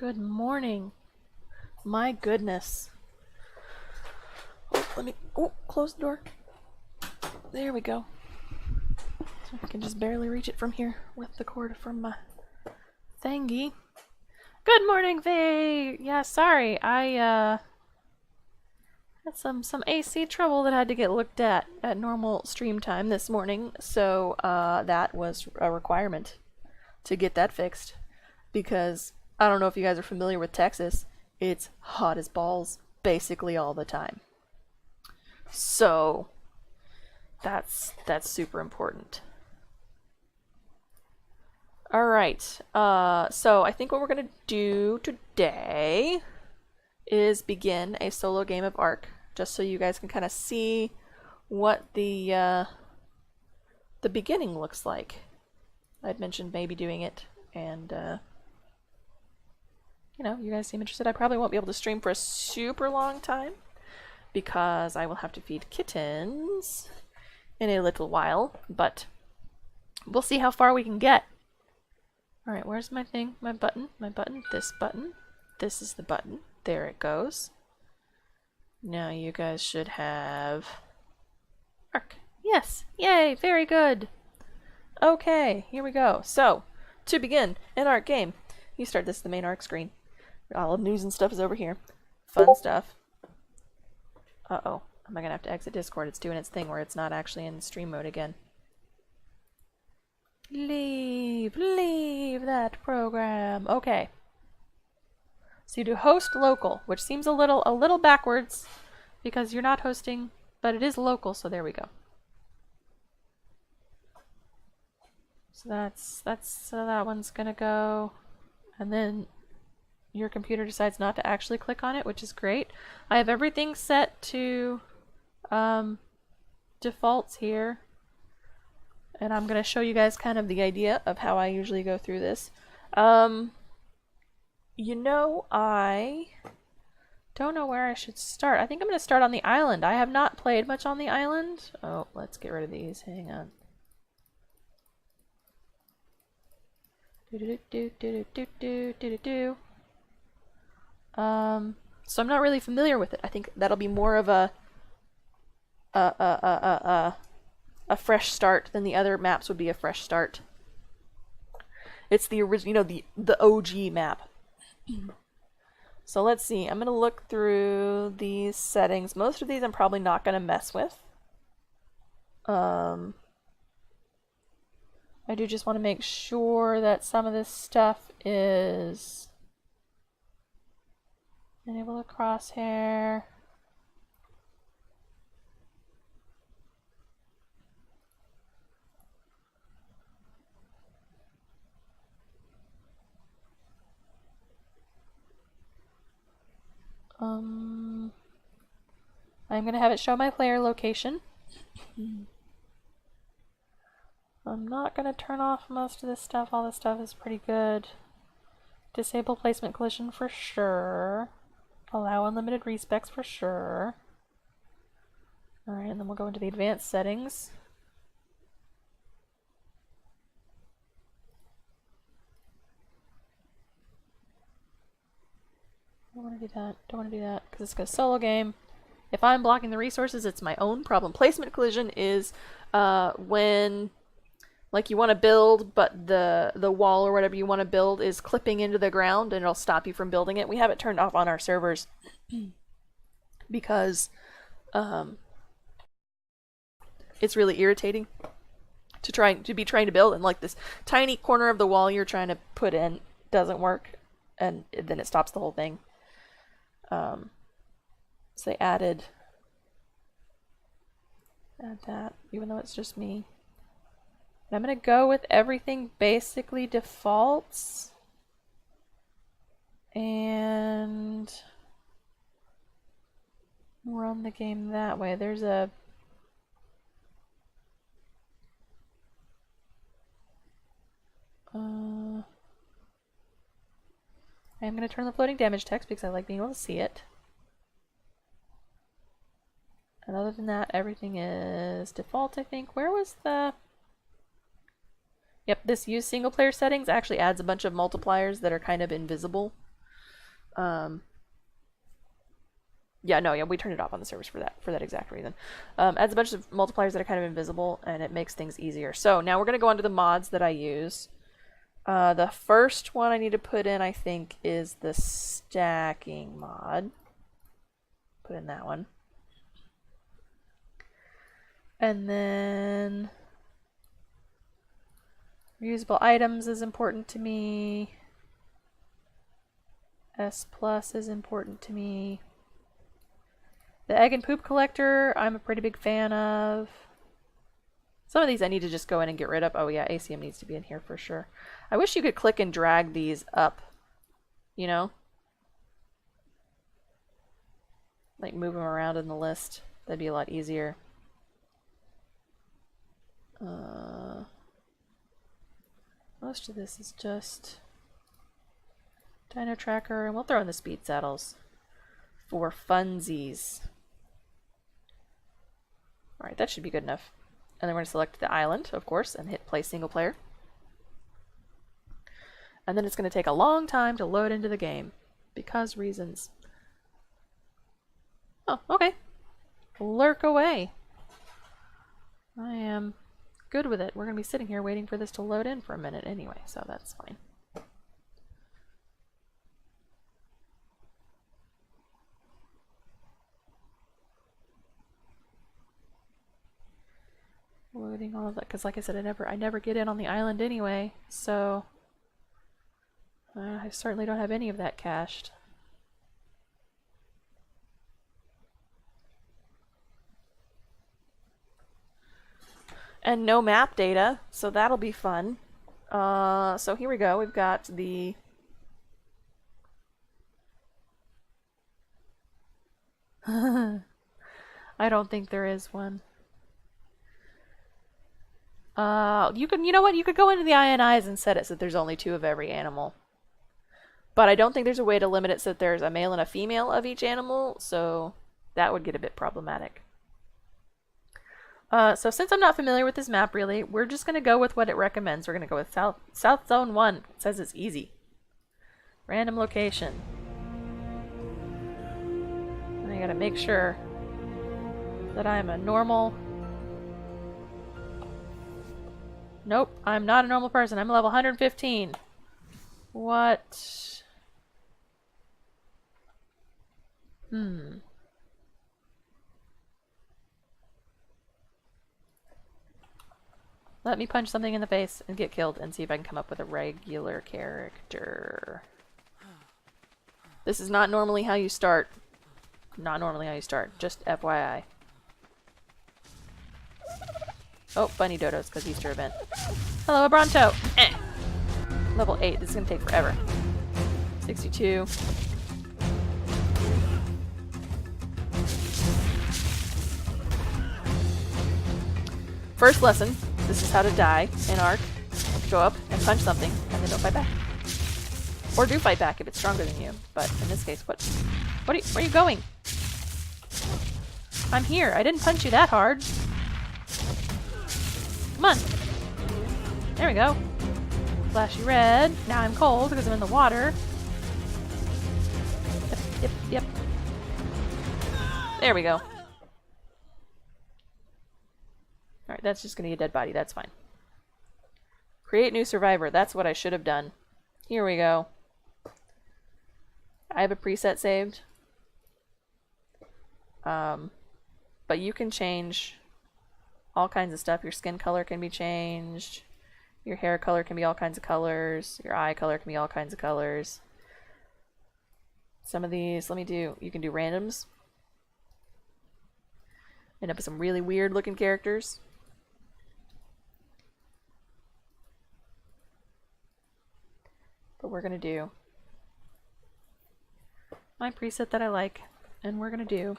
Good morning. My goodness. Close the door. There we go. So I can just barely reach it from here with the cord from my thingy. Good morning, Faye! Yeah, sorry, I had some AC trouble that had to get looked at normal stream time this morning, so that was a requirement to get that fixed. Because I don't know if you guys are familiar with Texas, it's hot as balls basically all the time. So that's super important. Alright, so I think what we're gonna do today is begin a solo game of Ark, just so you guys can kind of see what the beginning looks like. I'd mentioned maybe doing it, and you know, you guys seem interested. I probably won't be able to stream for a super long time because I will have to feed kittens in a little while, but we'll see how far we can get. Alright, where's my thing? My button? This button. This is the button. There it goes. Now you guys should have Ark. Yes! Yay! Very good! Okay, here we go. So, to begin an Ark game, you start this is the main Ark screen. All the news and stuff is over here. Fun stuff. Uh-oh. Am I gonna have to exit Discord? It's doing its thing where it's not actually in stream mode again. Leave that program. Okay. So you do host local, which seems a little backwards because you're not hosting, but it is local, so there we go. So that one's gonna go, and then your computer decides not to actually click on it, which is great. I have everything set to defaults here, and I'm gonna show you guys kind of the idea of how I usually go through this. You know, I don't know where I should start. I think I'm gonna start on the island. I have not played much on the island. Oh, let's get rid of these. Hang on. So I'm not really familiar with it. I think that'll be more of a fresh start than the other maps would be a fresh start. It's the original, you know, the OG map. So let's see. I'm gonna look through these settings. Most of these I'm probably not gonna mess with. I do just want to make sure that some of this stuff is enable the crosshair. I'm gonna have it show my player location. I'm not gonna turn off most of this stuff. All this stuff is pretty good. Disable placement collision for sure. Allow unlimited respecs for sure. Alright, and then we'll go into the advanced settings. Don't want to do that. Don't want to do that because it's a solo game. If I'm blocking the resources, it's my own problem. Placement collision is when, like, you want to build, but the wall or whatever you want to build is clipping into the ground, and it'll stop you from building it. We have it turned off on our servers because it's really irritating to be trying to build, and like this tiny corner of the wall you're trying to put in doesn't work, and then it stops the whole thing. So they add that, even though it's just me. And I'm gonna go with everything basically defaults, and run the game that way. There's a I'm going to turn the floating damage text because I like being able to see it. And other than that, everything is default, I think. Where was the... Yep, this use single player settings actually adds a bunch of multipliers that are kind of invisible. Yeah, no, yeah, we turned it off on the servers for that exact reason. Adds a bunch of multipliers that are kind of invisible, and it makes things easier. So now we're going to go on to the mods that I use. The first one I need to put in, I think, is the stacking mod. Put in that one. And then reusable items is important to me. S+ is important to me. The egg and poop collector, I'm a pretty big fan of. Some of these I need to just go in and get rid of. Oh yeah, ACM needs to be in here for sure. I wish you could click and drag these up, you know? Like move them around in the list. That'd be a lot easier. Most of this is just Dino Tracker, and we'll throw in the speed saddles for funsies. Alright, that should be good enough. And then we're going to select the island, of course, and hit play single player. And then it's going to take a long time to load into the game. Because reasons. Oh, okay. Lurk away. I am good with it. We're going to be sitting here waiting for this to load in for a minute anyway, so that's fine. Loading all of that, because like I said, I never get in on the island anyway, so I certainly don't have any of that cached. And no map data, so that'll be fun. So here we go. We've got the I don't think there is one. You know what? You could go into the INIs and set it so that there's only 2 of every animal. But I don't think there's a way to limit it so that there's a male and a female of each animal, so that would get a bit problematic. So since I'm not familiar with this map really, we're just going to go with what it recommends. We're going to go with South Zone 1. It says it's easy. Random location. And I gotta make sure that I'm a normal... Nope, I'm not a normal person. I'm level 115. What? Let me punch something in the face and get killed and see if I can come up with a regular character. This is not normally how you start. Not normally how you start, just FYI. Oh, bunny dodos, because Easter event. Hello, Abronto! Eh. Level 8, this is going to take forever. 62. First lesson, this is how to die in Ark. Go up and punch something, and then don't fight back. Or do fight back if it's stronger than you, but in this case, where are you going? I'm here, I didn't punch you that hard. Come on. There we go. Flashy red. Now I'm cold because I'm in the water. Yep. There we go. Alright, that's just gonna be a dead body. That's fine. Create new survivor. That's what I should have done. Here we go. I have a preset saved. But you can change all kinds of stuff. Your skin color can be changed. Your hair color can be all kinds of colors. Your eye color can be all kinds of colors. Some of these, you can do randoms. End up with some really weird looking characters. But we're gonna do my preset that I like, and we're gonna do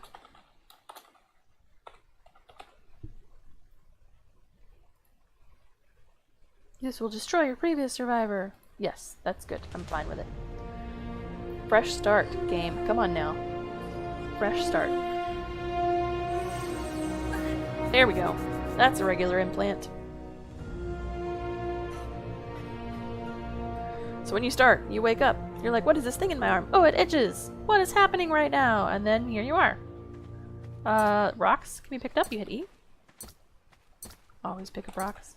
this will destroy your previous survivor. Yes, that's good. I'm fine with it. Fresh start, game. Come on now. Fresh start. There we go. That's a regular implant. So when you start, you wake up. You're like, what is this thing in my arm? Oh, it itches! What is happening right now? And then here you are. Rocks can be picked up. You hit E. Always pick up rocks.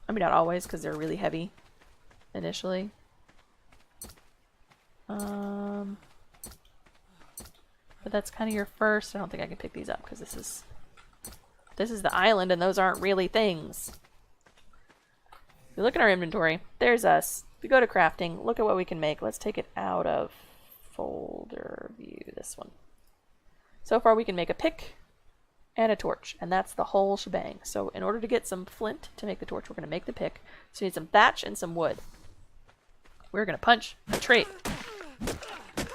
I mean, not always, because they're really heavy initially. But that's kind of your first. I don't think I can pick these up because this is the island and those aren't really things. If you look at our inventory, there's us. If we go to crafting, look at what we can make. Let's take it out of folder view, this one. So far we can make a pick and a torch, and that's the whole shebang. So in order to get some flint to make the torch, we're going to make the pick. So we need some thatch and some wood. We're going to punch a tree.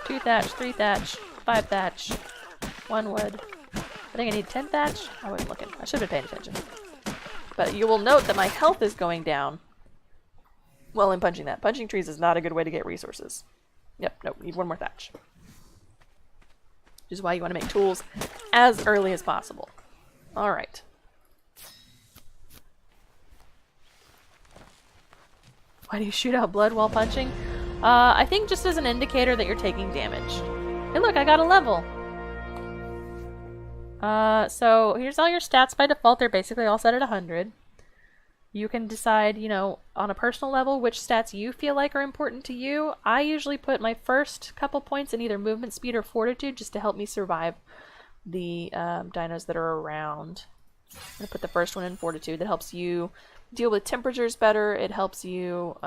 2 thatch, 3 thatch, 5 thatch, 1 wood. I think I need 10 thatch. I wasn't looking. I should have been paying attention. But you will note that my health is going down while I'm punching that. Punching trees is not a good way to get resources. Yep, nope, need 1 more thatch. Which is why you want to make tools as early as possible. Alright. Why do you shoot out blood while punching? I think just as an indicator that you're taking damage. Hey look, I got a level! So here's all your stats by default. They're basically all set at 100. You can decide, you know, on a personal level, which stats you feel like are important to you. I usually put my first couple points in either movement speed or fortitude just to help me survive the dinos that are around. I'm going to put the first one in fortitude. That helps you deal with temperatures better. It helps you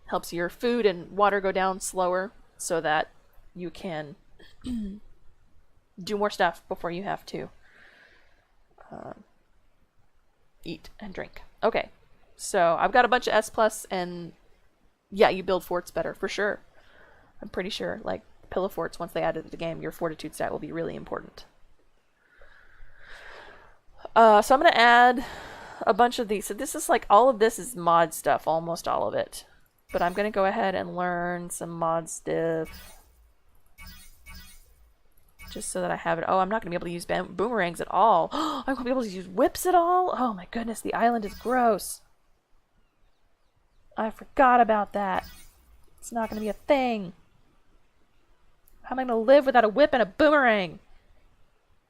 helps your food and water go down slower so that you can do more stuff before you have to eat and drink. Okay, so I've got a bunch of S+, and yeah, you build forts better, for sure. I'm pretty sure, like, pillow forts, once they added to the game, your fortitude stat will be really important. So I'm going to add a bunch of these. So this is like, all of this is mod stuff, almost all of it. But I'm going to go ahead and learn some mod stuff. Just so that I have it. Oh, I'm not going to be able to use boomerangs at all. I won't be able to use whips at all? Oh my goodness, the island is gross. I forgot about that. It's not going to be a thing. How am I going to live without a whip and a boomerang?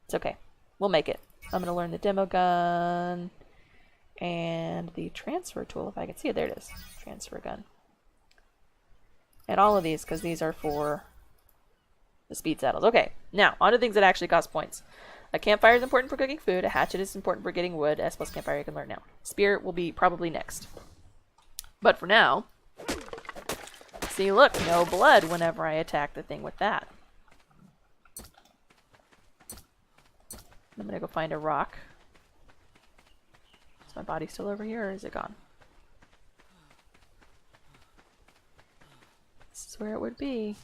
It's okay. We'll make it. I'm going to learn the demo gun and the transfer tool, if I can see it. There it is. Transfer gun. And all of these, because these are for the speed saddles. Okay, now, on to things that actually cost points. A campfire is important for cooking food. A hatchet is important for getting wood. S+ campfire you can learn now. Spear will be probably next. But for now, see, look, no blood whenever I attack the thing with that. I'm gonna go find a rock. Is my body still over here, or is it gone? This is where it would be.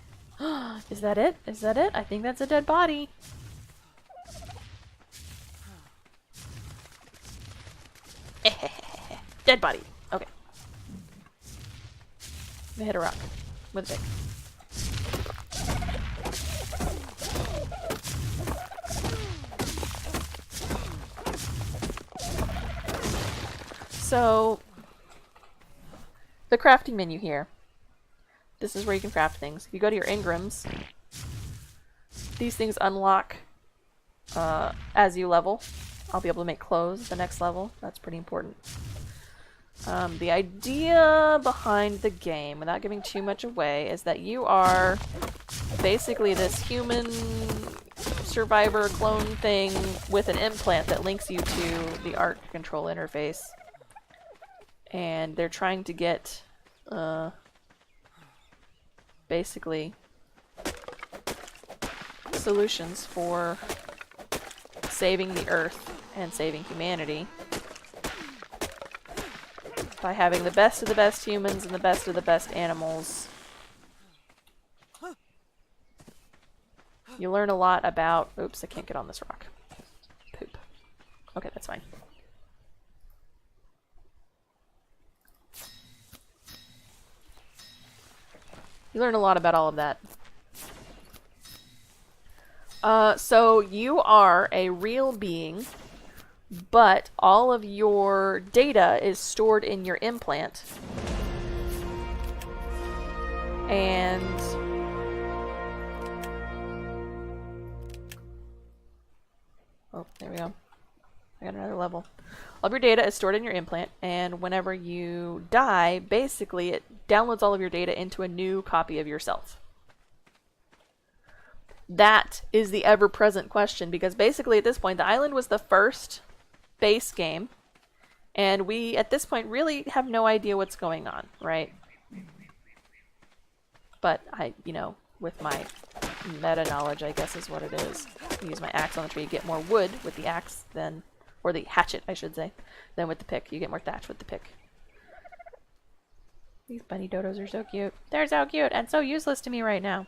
Is that it? Is that it? I think that's a dead body. Dead body. Okay. I'm gonna hit a rock with a pick. So, the crafting menu here. This is where you can craft things. If you go to your engrams, these things unlock as you level. I'll be able to make clothes at the next level. That's pretty important. The idea behind the game, without giving too much away, is that you are basically this human survivor clone thing with an implant that links you to the ARC control interface. And they're trying to get basically solutions for saving the Earth and saving humanity by having the best of the best humans and the best of the best animals. You learn a lot about... Oops, I can't get on this rock. Poop. Okay, that's fine. You learn a lot about all of that. So you are a real being but all of your data is stored in your implant. And oh, there we go. I got another level. All of your data is stored in your implant, and whenever you die, basically it downloads all of your data into a new copy of yourself. That is the ever-present question, because basically at this point, the island was the first base game, and we, at this point, really have no idea what's going on, right? But I, you know, with my meta-knowledge, I guess is what it is. Use my axe on the tree, get more wood with the axe than... or the hatchet, I should say, then with the pick. You get more thatch with the pick. These bunny dodos are so cute. They're so cute and so useless to me right now.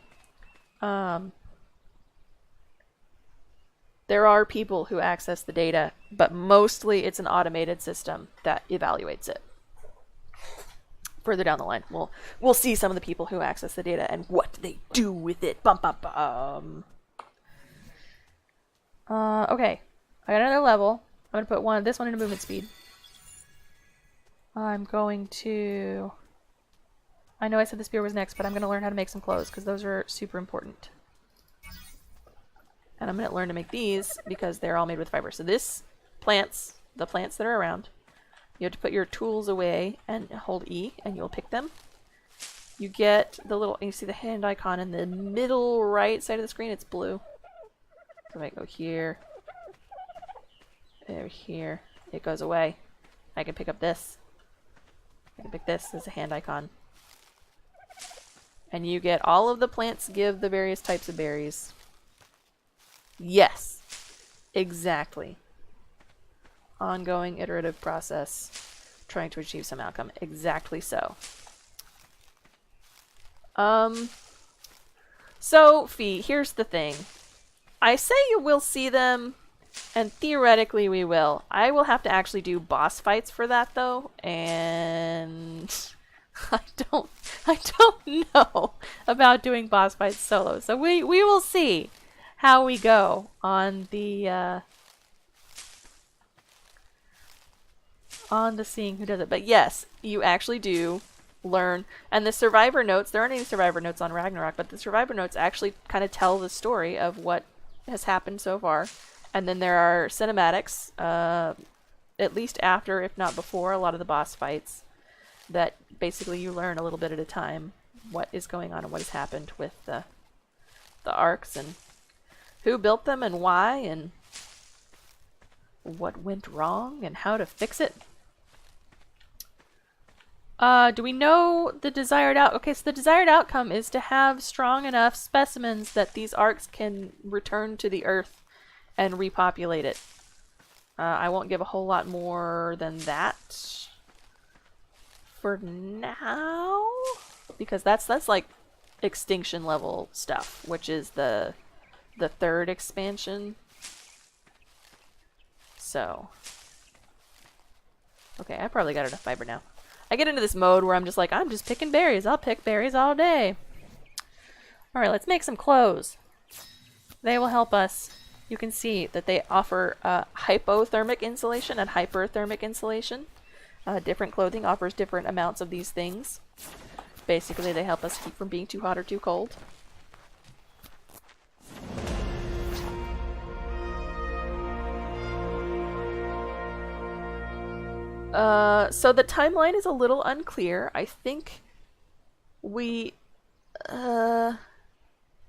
There are people who access the data, but mostly it's an automated system that evaluates it. Further down the line, we'll see some of the people who access the data and what they do with it. Bum, bum, bum. Okay, I got another level. I'm going to put this one into movement speed. I'm going to... I know I said the spear was next, but I'm going to learn how to make some clothes, because those are super important. And I'm going to learn to make these, because they're all made with fiber. So this, the plants that are around, you have to put your tools away and hold E, and you'll pick them. You get the little... you see the hand icon in the middle right side of the screen? It's blue. So if I go here... there, here, it goes away. I can pick up this. I can pick this as a hand icon. And you get all of the plants give the various types of berries. Yes, exactly. Ongoing iterative process, trying to achieve some outcome. Exactly so. So, Fee, here's the thing. I say you will see them... and theoretically we will. I will have to actually do boss fights for that though, and I don't know about doing boss fights solo. So we will see how we go on the seeing who does it. But yes, you actually do learn, and the survivor notes, there aren't any survivor notes on Ragnarok, but the survivor notes actually kind of tell the story of what has happened so far. And then there are cinematics, at least after, if not before, a lot of the boss fights, that basically you learn a little bit at a time what is going on and what has happened with the arcs, and who built them and why, and what went wrong, and how to fix it. Do we know the desired outcome? Okay, so the desired outcome is to have strong enough specimens that these arcs can return to the Earth and repopulate it. I won't give a whole lot more than that for now, because that's like extinction level stuff, which is the third expansion. So, okay, I probably got enough fiber now. I get into this mode where I'm just like, I'm just picking berries. I'll pick berries all day. All right, let's make some clothes. They will help us. You can see that they offer hypothermic insulation and hyperthermic insulation. Different clothing offers different amounts of these things. Basically, they help us keep from being too hot or too cold. So the timeline is a little unclear. I think I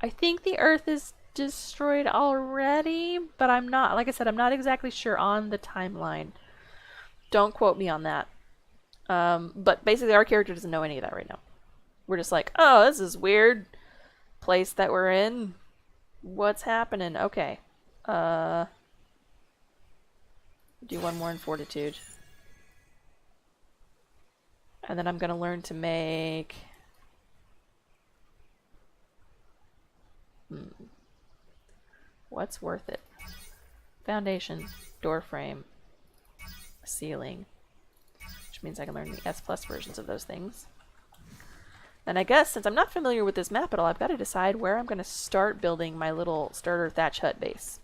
think the Earth is destroyed already, but I'm not, like I said, I'm not exactly sure on the timeline. Don't quote me on that. But basically our character doesn't know any of that right now. We're just like, oh, this is weird place that we're in. What's happening? Okay. Do one more in Fortitude. And then I'm going to learn to make... What's worth it? Foundation, door frame, ceiling. Which means I can learn the S+ versions of those things. And I guess, since I'm not familiar with this map at all, I've got to decide where I'm going to start building my little starter thatch hut base.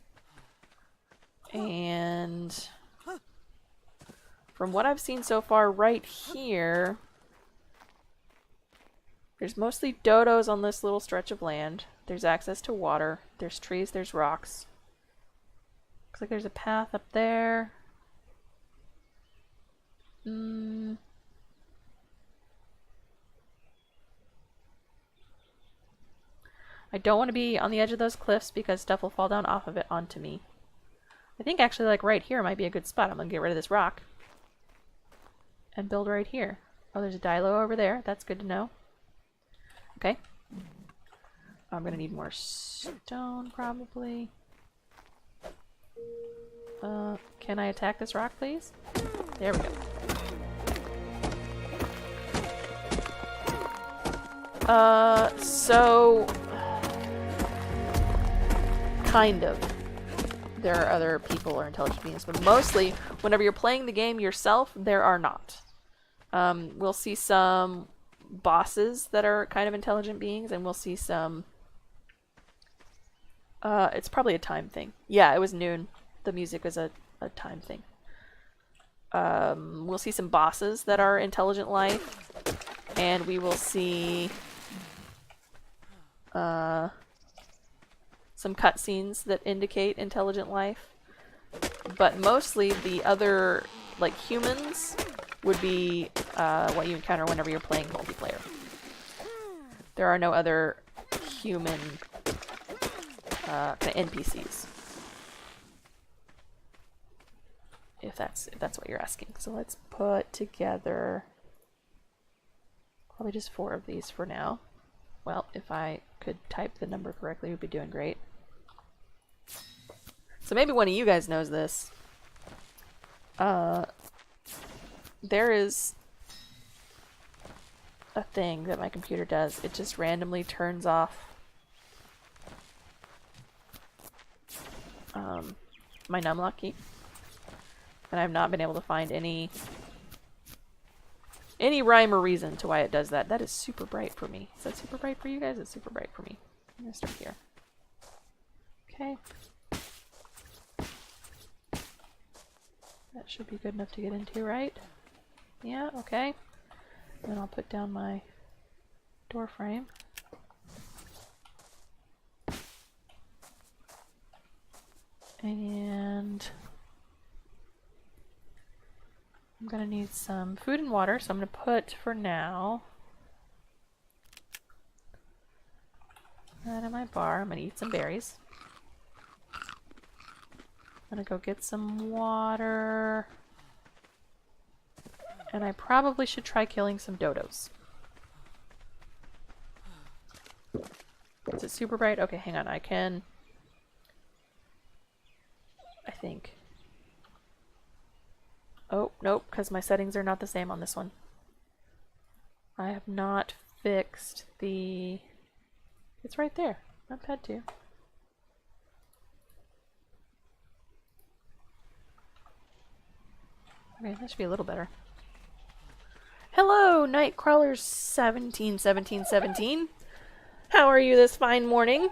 And From what I've seen so far right here, there's mostly dodos on this little stretch of land. There's access to water. There's trees, there's rocks. Looks like there's a path up there. I don't want to be on the edge of those cliffs because stuff will fall down off of it onto me. I think actually like right here might be a good spot. I'm going to get rid of this rock and build right here. Oh, there's a Dilo over there. That's good to know. Okay. I'm going to need more stone probably. Can I attack this rock, please? There we go. So... kind of. There are other people or intelligent beings, but mostly, whenever you're playing the game yourself, there are not. We'll see some bosses that are kind of intelligent beings, and we'll see some... it's probably a time thing. Yeah, it was noon. The music was a time thing. We'll see some bosses that are intelligent life, and we will see some cutscenes that indicate intelligent life. But mostly the other, like, humans would be what you encounter whenever you're playing multiplayer. There are no other human kind of NPCs. If that's what you're asking. So let's put together probably just 4 of these for now. Well, if I could type the number correctly, we'd be doing great. So maybe one of you guys knows this. There is a thing that my computer does. It just randomly turns off my numlock key. And I've not been able to find any rhyme or reason to why it does that. That is super bright for me. Is that super bright for you guys? It's super bright for me. I'm gonna start here. Okay. That should be good enough to get into, right? Yeah, okay. And then I'll put down my door frame. And I'm gonna need some food and water, so I'm gonna put, for now, that in my bar. I'm gonna eat some berries. I'm gonna go get some water. And I probably should try killing some dodos. Is it super bright? Okay, hang on. I can... I think. Oh, nope, because my settings are not the same on this one. I have not fixed the... It's right there. Notepad 2. Okay, that should be a little better. Hello, Nightcrawlers 171717. How are you this fine morning?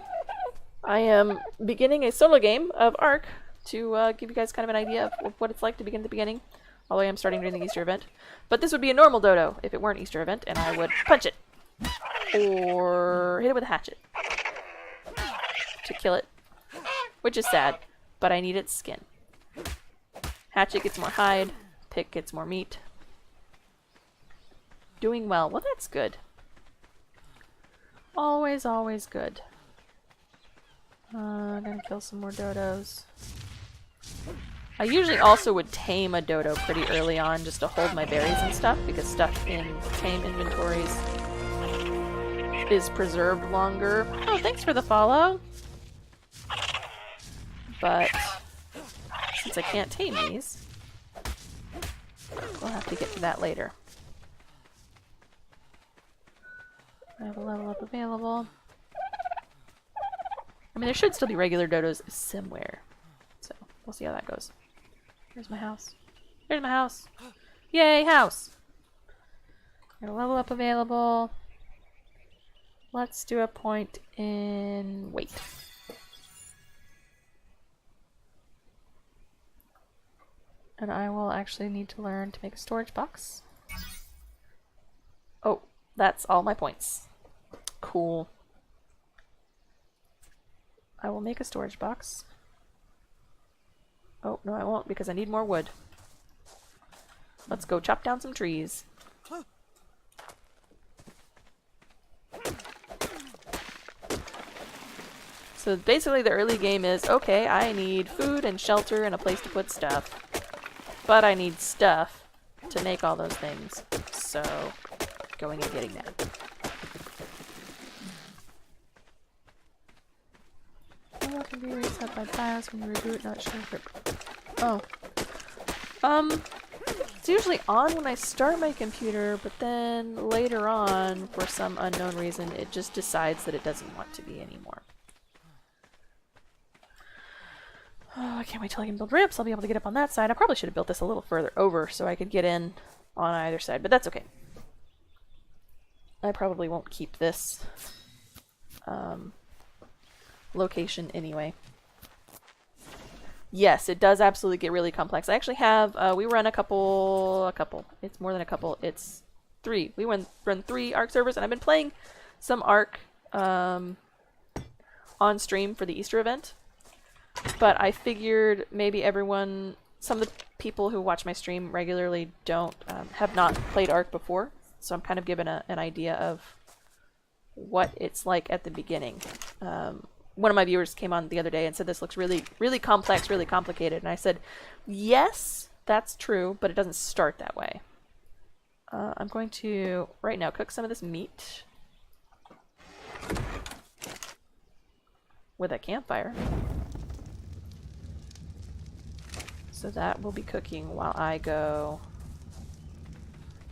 I am beginning a solo game of Ark to give you guys kind of an idea of what it's like to begin at the beginning. Although I am starting during the Easter event. But this would be a normal dodo if it weren't Easter event, and I would punch it. Or hit it with a hatchet. To kill it. Which is sad, but I need its skin. Hatchet gets more hide. Pick gets more meat. Doing well. Well, that's good. Always, always good. I'm gonna kill some more dodos. I usually also would tame a dodo pretty early on just to hold my berries and stuff, because stuff in tame inventories is preserved longer. Oh, thanks for the follow! But since I can't tame these, we'll have to get to that later. I have a level up available. I mean, there should still be regular dodos somewhere. So, we'll see how that goes. Here's my house. Here's my house! Yay, house! Got a level up available. Let's do a point in weight. And I will actually need to learn to make a storage box. Oh, that's all my points. Cool. I will make a storage box. Oh, no I won't because I need more wood. Let's go chop down some trees. So basically the early game is, okay, I need food and shelter and a place to put stuff. But I need stuff to make all those things. So, going and getting that. Oh, can be reset by BIOS when you reboot, not sure if it... Oh. It's usually on when I start my computer, but then later on, for some unknown reason, it just decides that it doesn't want to be anymore. Oh, I can't wait till I can build ramps. I'll be able to get up on that side. I probably should have built this a little further over so I could get in on either side, but that's okay. I probably won't keep this location anyway. Yes, it does absolutely get really complex. I actually have, we run a couple, it's more than a couple, it's 3. We run 3 ARK servers, and I've been playing some ARK on stream for the Easter event. But I figured maybe some of the people who watch my stream regularly have not played ARK before, so I'm kind of given an idea of what it's like at the beginning. One of my viewers came on the other day and said this looks really, really complex, really complicated, and I said, yes, that's true, but it doesn't start that way. I'm going to, right now, cook some of this meat with a campfire. So that will be cooking while I go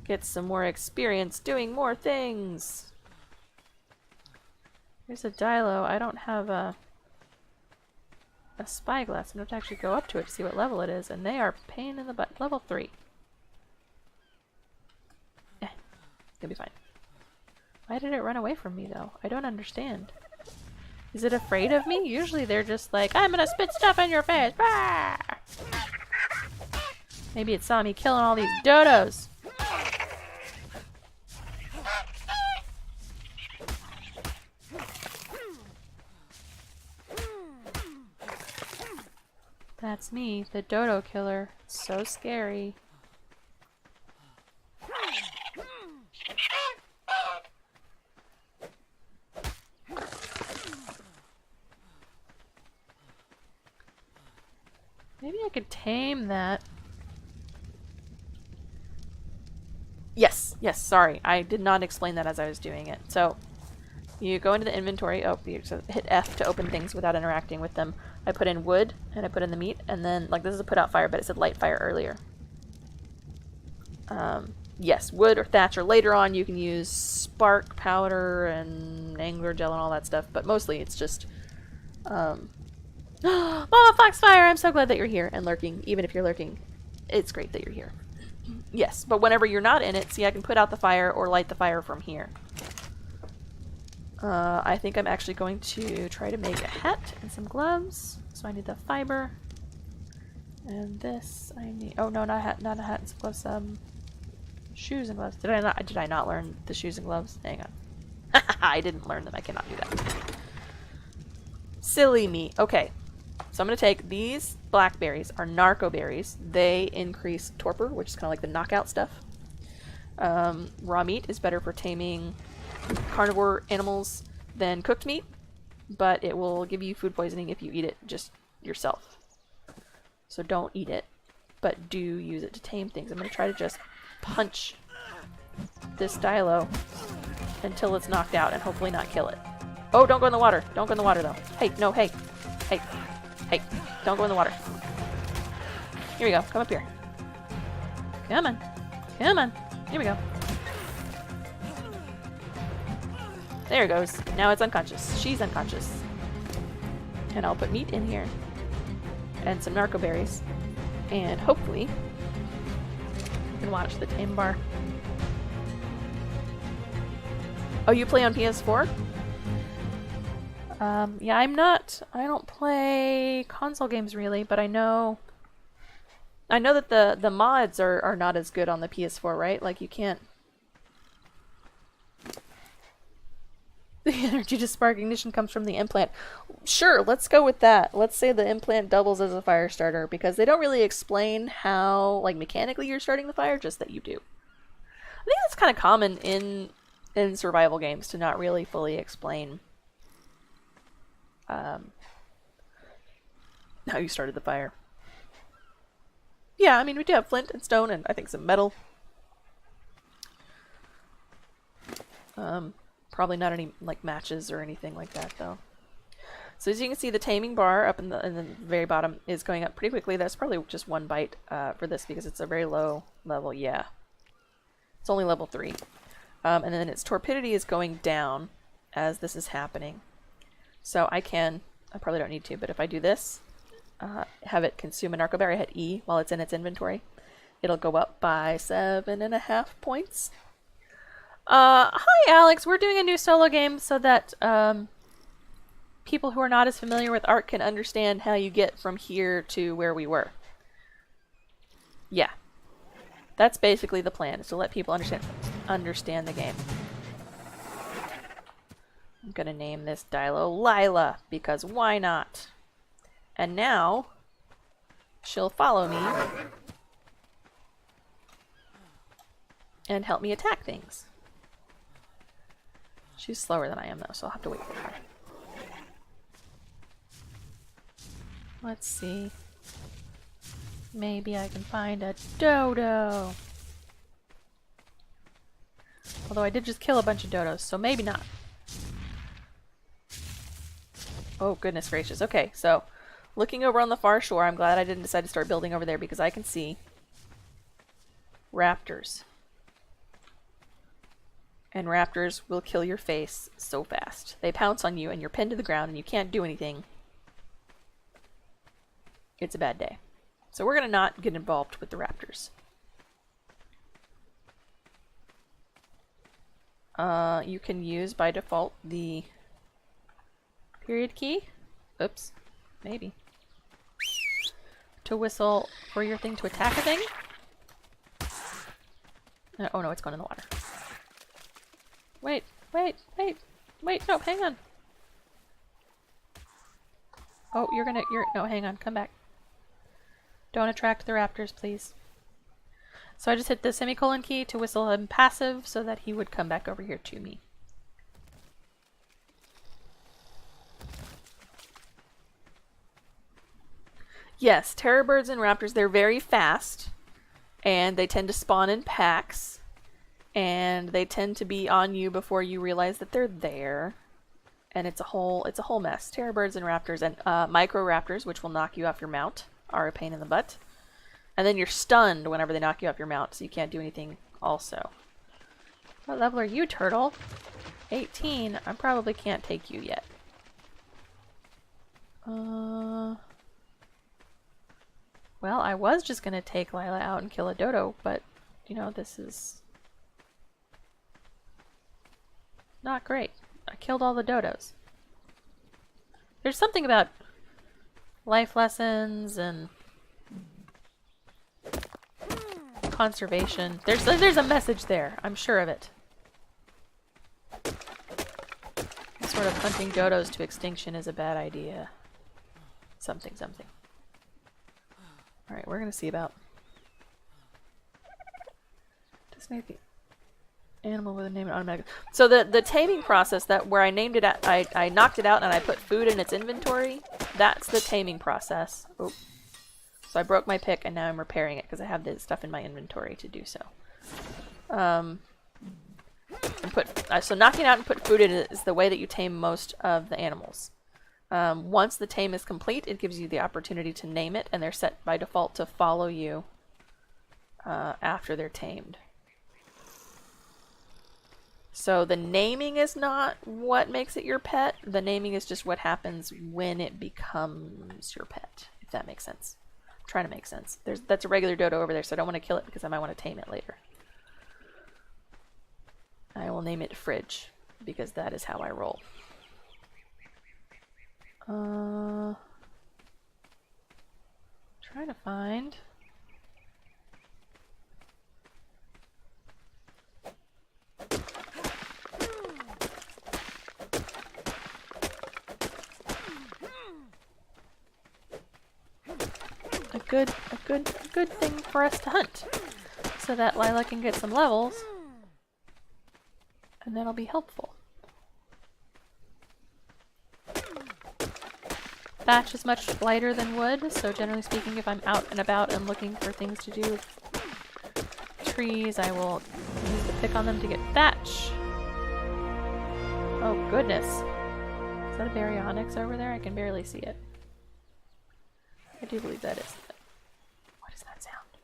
get some more experience doing more things. Here's a Dilo. I don't have a spyglass. I'm going to actually go up to it to see what level it is, and they are pain in the butt. Level 3. It'll be fine. Why did it run away from me though? I don't understand. Is it afraid of me? Usually they're just like, I'm gonna spit stuff in your face! Bah! Maybe it saw me killing all these dodos. That's me, the dodo killer. So scary. Maybe I could tame that. Yes, sorry. I did not explain that as I was doing it. So, you go into the inventory. Oh, you hit F to open things without interacting with them. I put in wood, and I put in the meat, and then, like, this is a put out fire, but it said light fire earlier. Yes, wood or thatch, or later on you can use spark powder and angler gel and all that stuff, but mostly it's just, Mama Foxfire, I'm so glad that you're here and lurking. Even if you're lurking, it's great that you're here. Yes, but whenever you're not in it, see, I can put out the fire or light the fire from here. I think I'm actually going to try to make a hat and some gloves. So I need the fiber. And this, I need, oh no, not a hat and some gloves, shoes and gloves. Did I not learn the shoes and gloves? Hang on. I didn't learn them, I cannot do that. Silly me. Okay. So I'm going to take these blackberries, are narco berries. They increase torpor, which is kind of like the knockout stuff. Raw meat is better for taming carnivore animals than cooked meat, but it will give you food poisoning if you eat it just yourself. So don't eat it, but do use it to tame things. I'm going to try to just punch this Dilo until it's knocked out and hopefully not kill it. Oh, don't go in the water. Don't go in the water though. Hey, no, hey. Hey. Hey, don't go in the water. Here we go. Come up here. Come on. Come on. Here we go. There it goes. Now it's unconscious. She's unconscious. And I'll put meat in here. And some narco berries. And hopefully you can watch the tame bar. Oh, you play on PS4? Yeah, I don't play console games really, but I I know that the mods are not as good on the PS4, right? Like you can't. The energy to spark ignition comes from the implant. Sure, let's go with that. Let's say the implant doubles as a fire starter because they don't really explain how, like, mechanically you're starting the fire, just that you do. I think that's kind of common in survival games to not really fully explain how you started the fire. Yeah, I mean, we do have flint and stone and I think some metal. Probably not any like matches or anything like that though. So as you can see, the taming bar up in the very bottom is going up pretty quickly. That's probably just one bite for this because it's a very low level. Yeah, it's only level 3, and then its torpidity is going down as this is happening. So I probably don't need to, but if I do this, have it consume a narco berry, hit E while it's in its inventory, it'll go up by 7.5 points. Hi Alex, we're doing a new solo game so that people who are not as familiar with Ark can understand how you get from here to where we were. Yeah. That's basically the plan, is to let people understand the game. I'm gonna name this Dilo Lila, because why not? And now, she'll follow me and help me attack things. She's slower than I am though, so I'll have to wait for her. Let's see. Maybe I can find a dodo. Although I did just kill a bunch of dodos, so maybe not. Oh, goodness gracious. Okay, so looking over on the far shore, I'm glad I didn't decide to start building over there because I can see raptors. And raptors will kill your face so fast. They pounce on you and you're pinned to the ground and you can't do anything. It's a bad day. So we're going to not get involved with the raptors. You can use by default the period key. Oops. Maybe. To whistle for your thing to attack a thing. Oh no, it's going in the water. Wait, no, hang on. Oh, no, hang on, come back. Don't attract the raptors, please. So I just hit the semicolon key to whistle him passive so that he would come back over here to me. Yes, terror birds and raptors, they're very fast, and they tend to spawn in packs. And they tend to be on you before you realize that they're there, and it's a whole mess. Terror birds and raptors and micro raptors, which will knock you off your mount, are a pain in the butt. And then you're stunned whenever they knock you off your mount, so you can't do anything. Also, what level are you, turtle? 18. I probably can't take you yet. Well, I was just gonna take Lila out and kill a dodo, but you know this is not great. I killed all the dodos. There's something about life lessons and conservation. There's a message there. I'm sure of it. Sort of hunting dodos to extinction is a bad idea. Something. Alright, we're gonna see about maybe animal with a name and automatic. So the taming process, that where I named it at, I knocked it out and I put food in its inventory. That's the taming process. Oh. So I broke my pick and now I'm repairing it because I have the stuff in my inventory to do so. So knocking out and put food in is the way that you tame most of the animals. Once the tame is complete, it gives you the opportunity to name it, and they're set by default to follow you after they're tamed. So the naming is not what makes it your pet. The naming is just what happens when it becomes your pet, if that makes sense. I'm trying to make sense. That's a regular dodo over there, so I don't want to kill it because I might want to tame it later. I will name it Fridge, because that is how I roll. Trying to find good thing for us to hunt, so that Lila can get some levels, and that'll be helpful. Thatch is much lighter than wood, so generally speaking, if I'm out and about and looking for things to do with trees, I will use the pick on them to get thatch. Oh goodness. Is that a baryonyx over there? I can barely see it. I do believe that is. What is that sound?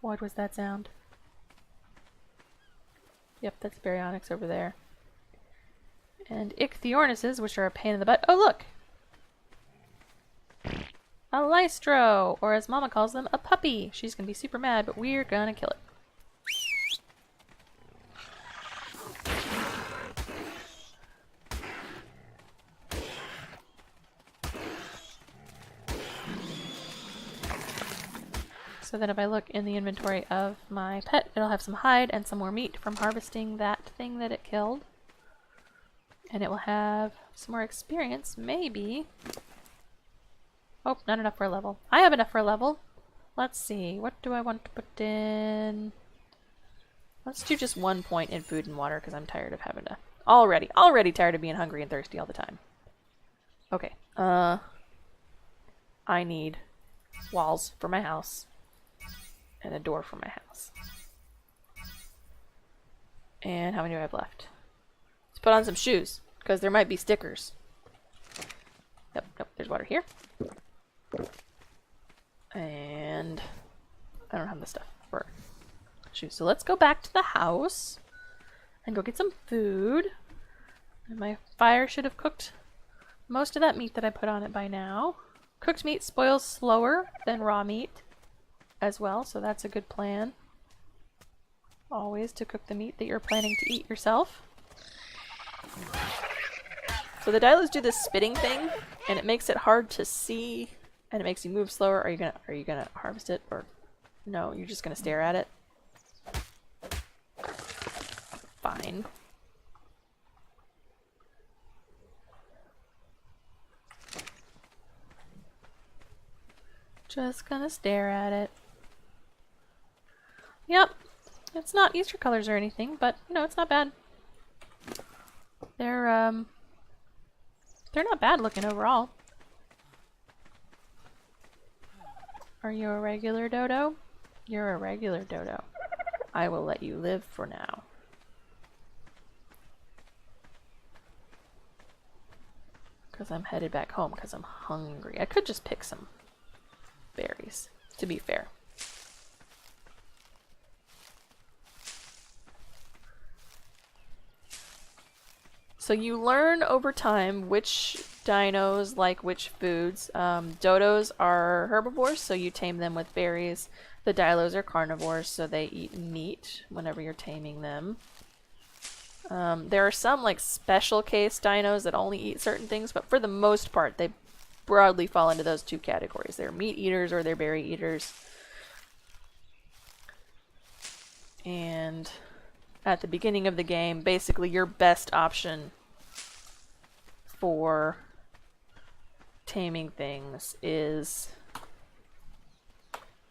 What was that sound? Yep, that's baryonyx over there. And ichthyornises, which are a pain in the butt. Oh, look! A lystro, or as Mama calls them, a puppy. She's gonna be super mad, but we're gonna kill it. So that if I look in the inventory of my pet, it'll have some hide and some more meat from harvesting that thing that it killed. And it will have some more experience, maybe. Oh, not enough for a level. I have enough for a level. Let's see, what do I want to put in? Let's do just 1 point in food and water, because I'm tired of having to... Already tired of being hungry and thirsty all the time. Okay, I need walls for my house. And a door for my house. And how many do I have left? Let's put on some shoes, because there might be stickers. Yep, there's water here. And I don't have the stuff for shoes. So let's go back to the house and go get some food. And my fire should have cooked most of that meat that I put on it by now. Cooked meat spoils slower than raw meat as well, so that's a good plan. Always to cook the meat that you're planning to eat yourself. So the Dilos do this spitting thing, and it makes it hard to see, and it makes you move slower. Are you gonna harvest it, or no? You're just gonna stare at it. Fine. Just gonna stare at it. Yep, it's not Easter colors or anything, but you know, it's not bad. They're not bad looking overall. Are you a regular dodo? You're a regular dodo. I will let you live for now. Because I'm headed back home because I'm hungry. I could just pick some berries, to be fair. So you learn over time which dinos like which foods. Dodos are herbivores, so you tame them with berries. The Dilos are carnivores, so they eat meat whenever you're taming them. There are some like special case dinos that only eat certain things, but for the most part they broadly fall into those two categories. They're meat eaters or they're berry eaters. And at the beginning of the game, basically your best option for taming things is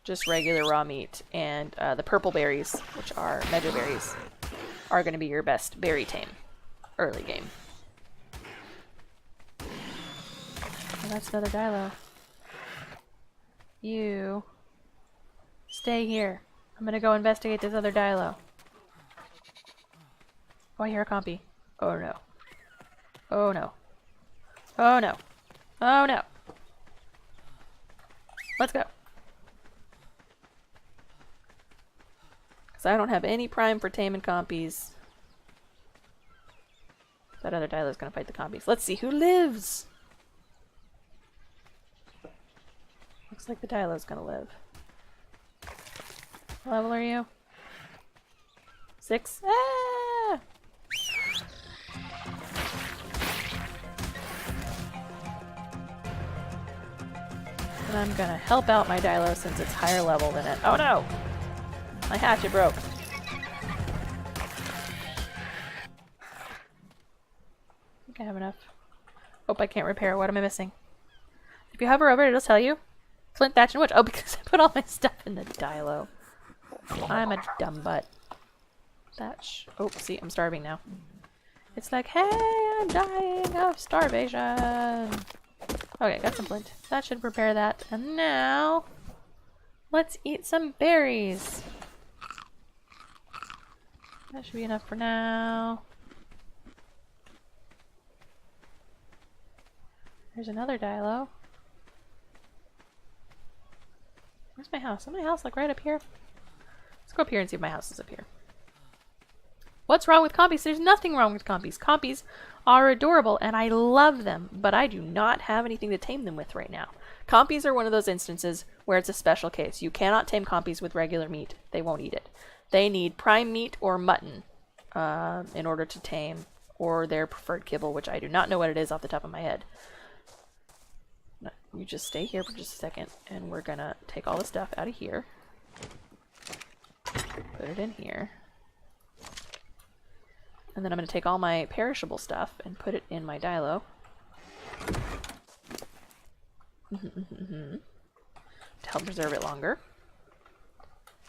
just regular raw meat, and the purple berries, which are mejoberries, are going to be your best berry tame early game. Oh, that's another Dilo. You stay here. I'm going to go investigate this other Dilo. Oh, I hear a compy. Oh no. Oh no. Oh no. Oh no. Let's go. Because I don't have any prime for taming compies. That other Dilo's gonna fight the compies. Let's see who lives! Looks like the Dilo's gonna live. What level are you? 6? Ah! And I'm gonna help out my Dilo since it's higher level than it. Oh no! My hatchet broke. I think I have enough. Hope I can't repair. What am I missing? If you hover over it, it'll tell you. flint, thatch, and wood? Oh, because I put all my stuff in the dilo. I'm a dumb butt. Thatch. Oh, see, I'm starving now. It's like, hey, I'm dying of starvation. Okay, got some flint. That should prepare that. And now, let's eat some berries. That should be enough for now. There's another dilo. Where's my house? Is my house like right up here? Let's go up here and see if my house is up here. What's wrong with compies? There's nothing wrong with compies. Compies are adorable and I love them, but I do not have anything to tame them with right now. Compies are one of those instances where it's a special case. You cannot tame compies with regular meat. They won't eat it. They need prime meat or mutton in order to tame, or their preferred kibble, which I do not know what it is off the top of my head. You just stay here for just a second, and we're gonna take all the stuff out of here. Put it in here. And then I'm gonna take all my perishable stuff and put it in my dilo. To help preserve it longer.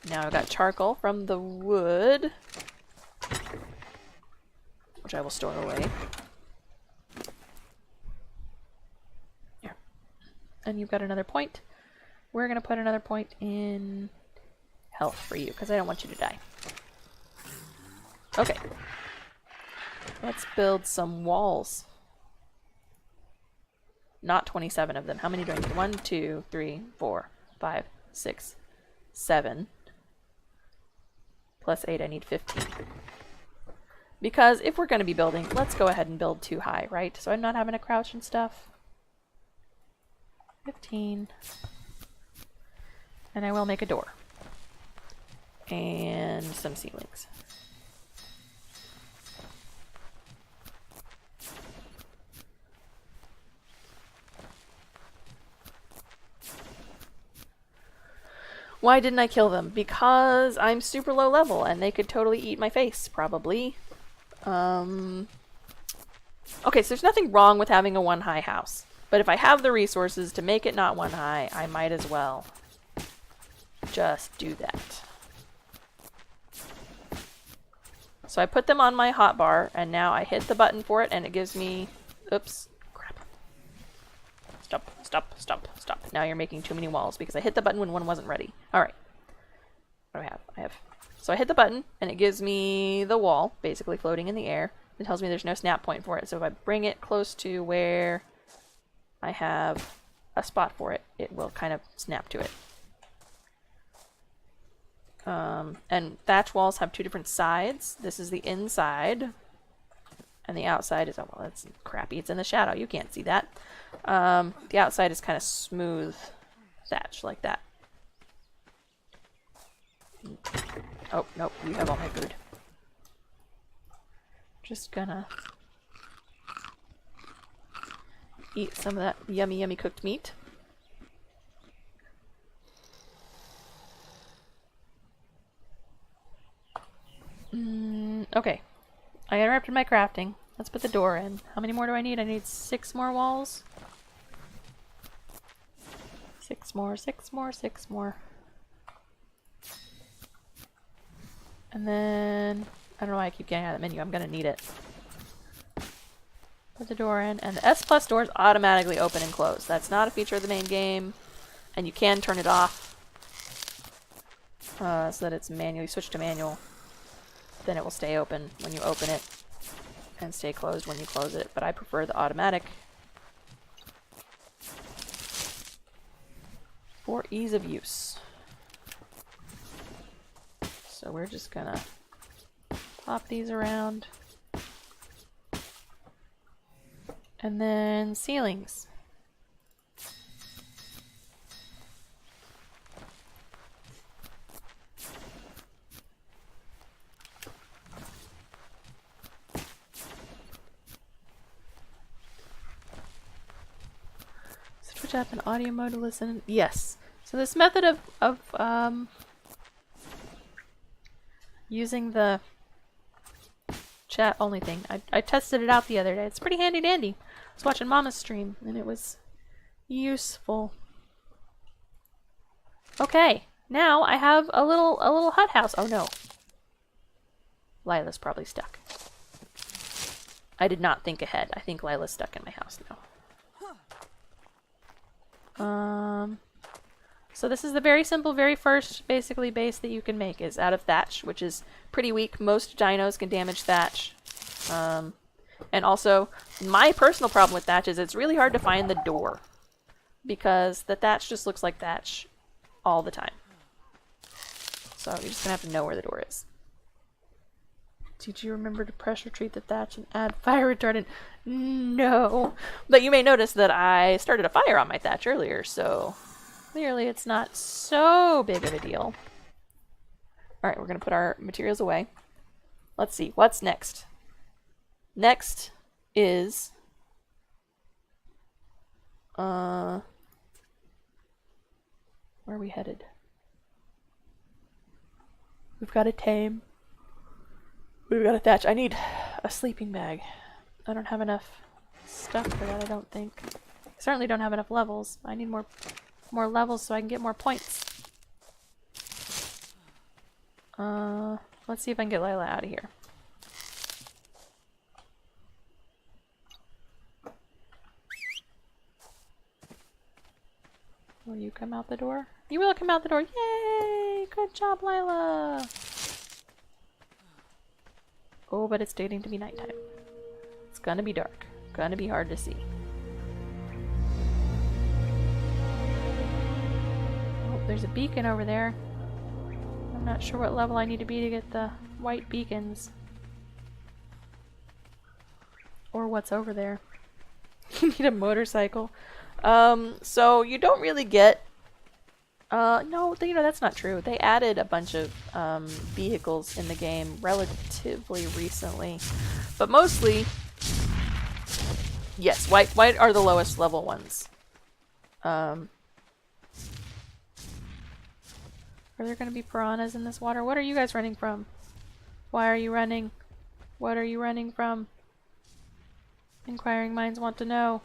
Now I've got charcoal from the wood, which I will store away. Here. And you've got another point. We're going to put another point in health for you, because I don't want you to die. Okay. Let's build some walls. Not 27 of them. How many do I need? 1, 2, 3, 4, 5, 6, 7. Plus 8, I need 15. Because if we're going to be building, let's go ahead and build 2 high, right? So I'm not having to crouch and stuff. 15. And I will make a door. And some ceilings. Why didn't I kill them? Because I'm super low level and they could totally eat my face, probably. Okay, so there's nothing wrong with having a 1 high house. But if I have the resources to make it not 1 high, I might as well just do that. So I put them on my hotbar and now I hit the button for it and it gives me... Oops. Crap. Stop, stop, stop, stop. Now you're making too many walls because I hit the button when one wasn't ready. Alright. What do I have? So I hit the button and it gives me the wall, basically floating in the air. It tells me there's no snap point for it. So if I bring it close to where I have a spot for it, it will kind of snap to it. And thatch walls have 2 different sides. This is the inside. And the outside is, oh well, that's crappy. It's in the shadow. You can't see that. The outside is kind of smooth thatch, like that. Oh, nope, you have all my food. Just gonna eat some of that yummy, yummy cooked meat. Okay. I interrupted my crafting. Let's put the door in. How many more do I need? I need 6 more walls. 6 more, 6 more, 6 more. And then... I don't know why I keep getting out of the menu. I'm gonna need it. Put the door in. And the S Plus doors automatically open and close. That's not a feature of the main game. And you can turn it off. So that it's manually switched to manual. Then it will stay open when you open it. And stay closed when you close it. But I prefer the automatic. For ease of use. So we're just gonna pop these around. And then ceilings. Switch up in audio mode to listen. Yes. So this method of using the chat only thing, I tested it out the other day. It's pretty handy dandy. I was watching Mama's stream and it was useful. Okay, now I have a little hut house. Oh no. Lila's probably stuck. I did not think ahead. I think Lila's stuck in my house now. So this is the very simple, very first, basically, base that you can make is out of thatch, which is pretty weak. Most dinos can damage thatch. And also, my personal problem with thatch is it's really hard to find the door. Because the thatch just looks like thatch all the time. So you're just gonna have to know where the door is. Did you remember to pressure treat the thatch and add fire retardant? No. But you may notice that I started a fire on my thatch earlier, so clearly it's not so big of a deal. Alright, we're gonna put our materials away. Let's see, what's next? Next is where are we headed? We've got a tame. We've got a thatch. I need a sleeping bag. I don't have enough stuff for that, I don't think. I certainly don't have enough levels. I need more levels so I can get more points. Let's see if I can get Lila out of here. Will you come out the door? You will come out the door. Yay! Good job, Lila! Oh, but it's starting to be nighttime. It's gonna be dark. Gonna be hard to see. Oh, there's a beacon over there. I'm not sure what level I need to be to get the white beacons. Or what's over there. You need a motorcycle. So you don't really get... no, you know, that's not true. They added a bunch of vehicles in the game relatively recently. But mostly... Yes, white are the lowest level ones. Are there going to be piranhas in this water? What are you guys running from? Why are you running? What are you running from? Inquiring minds want to know.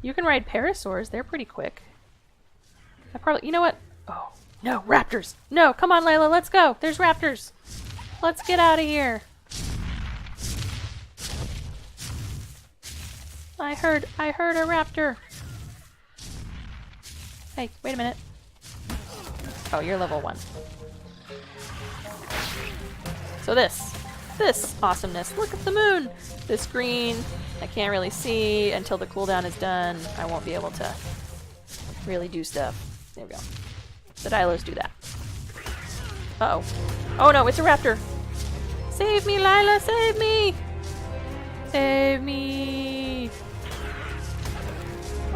You can ride parasaurs. They're pretty quick. I probably... You know what? Oh, no, raptors! No, come on, Layla, let's go! There's raptors! Let's get out of here! I heard a raptor! Hey, wait a minute. Oh, you're level 1. So this awesomeness. Look at the moon! This green, I can't really see until the cooldown is done. I won't be able to really do stuff. There we go. The Dilos do that. Uh-oh. Oh no, it's a raptor! Save me, Lila! Save me! Save me!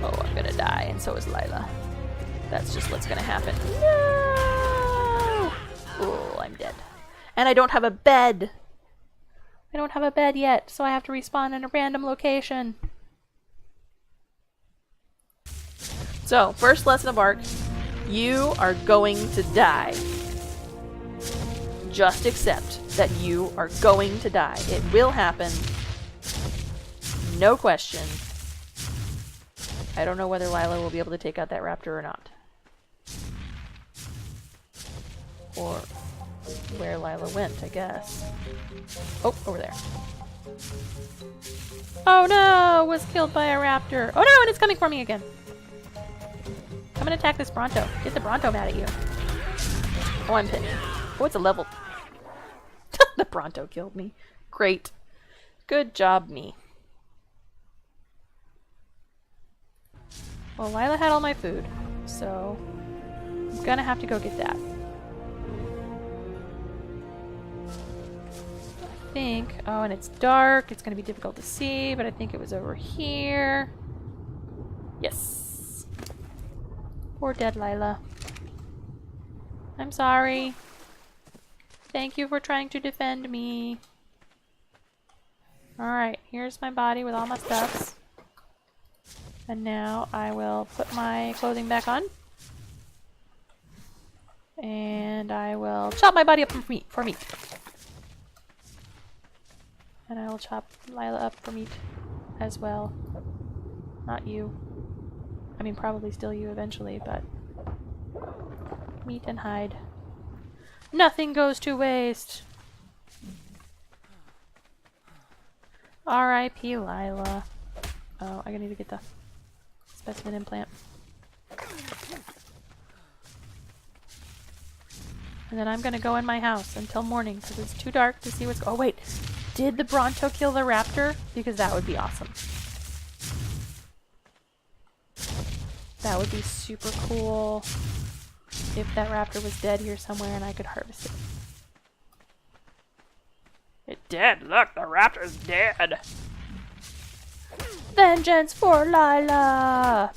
Oh, I'm gonna die, and so is Lila. That's just what's gonna happen. No! Oh, I'm dead. And I don't have a bed! I don't have a bed yet, so I have to respawn in a random location. So, first lesson of Ark. You are going to die. Just accept that you are going to die. It will happen. No question. I don't know whether Lila will be able to take out that raptor or not. Or where Lila went, I guess. Oh, over there. Oh no! Was killed by a raptor. Oh no, and it's coming for me again. Come and attack this Bronto. Get the Bronto mad at you. Oh, I'm pinned. Oh, it's a level. The Bronto killed me. Great. Good job, me. Well, Lila had all my food, so I'm gonna have to go get that. I think... Oh, and it's dark. It's gonna be difficult to see, but I think it was over here. Yes. Poor dead Lila. I'm sorry. Thank you for trying to defend me. Alright, here's my body with all my stuffs. And now I will put my clothing back on. And I will chop my body up for meat. And I will chop Lila up for meat as well. not you. I mean, probably still you eventually, but... Meet and hide. Nothing goes to waste! R.I.P. Lila. Oh, I need to get the specimen implant. And then I'm gonna go in my house until morning because it's too dark to see what's oh wait, did the Bronto kill the raptor? Because that would be awesome. That would be super cool if that raptor was dead here somewhere and I could harvest it. It did! Look, the raptor's dead! Vengeance for Lila!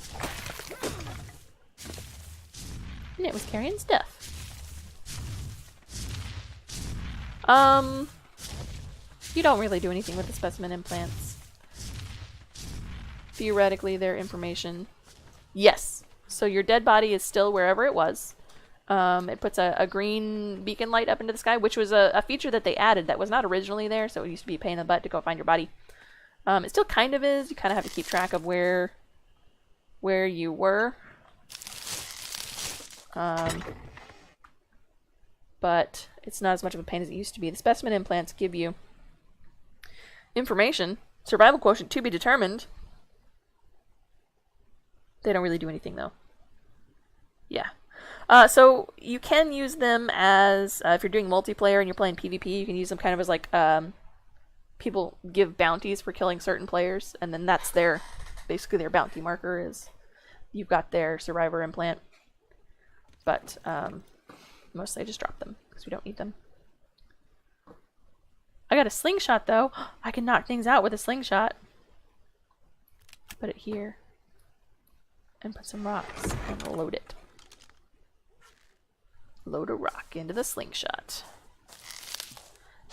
And it was carrying stuff. You don't really do anything with the specimen implants. Theoretically, they're information. Yes! So your dead body is still wherever it was. It puts a green beacon light up into the sky, which was a feature that they added that was not originally there, so it used to be a pain in the butt to go find your body. It still kind of is. You kind of have to keep track of where you were. But it's not as much of a pain as it used to be. The specimen implants give you information, survival quotient to be determined. They don't really do anything though. Yeah. So you can use them as, if you're doing multiplayer and you're playing PvP, you can use them kind of as like, people give bounties for killing certain players, and then that's basically their bounty marker is you've got their survivor implant. But, mostly I just drop them, because we don't need them. I got a slingshot though! I can knock things out with a slingshot. Put it here. And put some rocks, and load it. Load a rock into the slingshot.